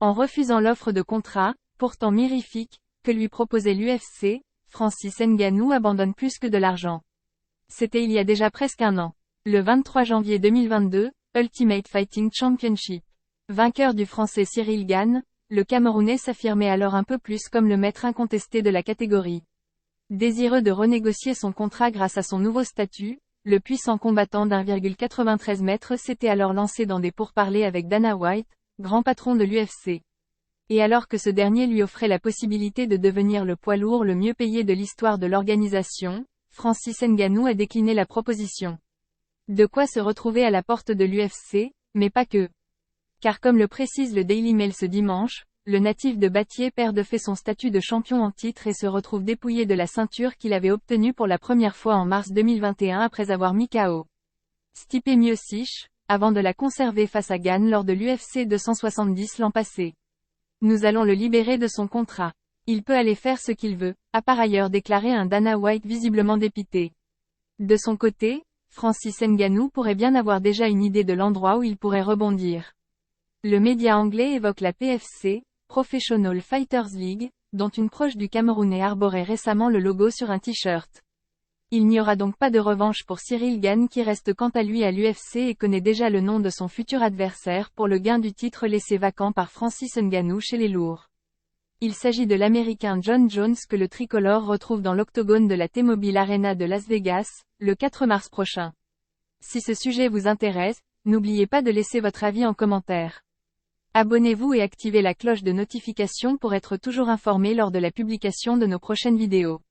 En refusant l'offre de contrat, pourtant mirifique, que lui proposait l'UFC, Francis Ngannou abandonne plus que de l'argent. C'était il y a déjà presque un an. Le 23 janvier 2022, Ultimate Fighting Championship. Vainqueur du Français Cyril Gane, le Camerounais s'affirmait alors un peu plus comme le maître incontesté de la catégorie. Désireux de renégocier son contrat grâce à son nouveau statut, le puissant combattant d'1,93 m s'était alors lancé dans des pourparlers avec Dana White, grand patron de l'UFC. Et alors que ce dernier lui offrait la possibilité de devenir le poids lourd le mieux payé de l'histoire de l'organisation, Francis Ngannou a décliné la proposition. De quoi se retrouver à la porte de l'UFC, mais pas que. Car comme le précise le Daily Mail ce dimanche, le natif de Battier perd de fait son statut de champion en titre et se retrouve dépouillé de la ceinture qu'il avait obtenue pour la première fois en mars 2021 après avoir mis KO Stipe Miocic, avant de la conserver face à Gane lors de l'UFC 270 l'an passé. Nous allons le libérer de son contrat. Il peut aller faire ce qu'il veut, a par ailleurs déclaré un Dana White visiblement dépité. De son côté, Francis Ngannou pourrait bien avoir déjà une idée de l'endroit où il pourrait rebondir. Le média anglais évoque la PFC, Professional Fighters League, dont une proche du Camerounais arborait récemment le logo sur un t-shirt. Il n'y aura donc pas de revanche pour Cyril Gane qui reste quant à lui à l'UFC et connaît déjà le nom de son futur adversaire pour le gain du titre laissé vacant par Francis Ngannou chez les lourds. Il s'agit de l'Américain John Jones que le tricolore retrouve dans l'octogone de la T-Mobile Arena de Las Vegas, le 4 mars prochain. Si ce sujet vous intéresse, n'oubliez pas de laisser votre avis en commentaire. Abonnez-vous et activez la cloche de notification pour être toujours informé lors de la publication de nos prochaines vidéos.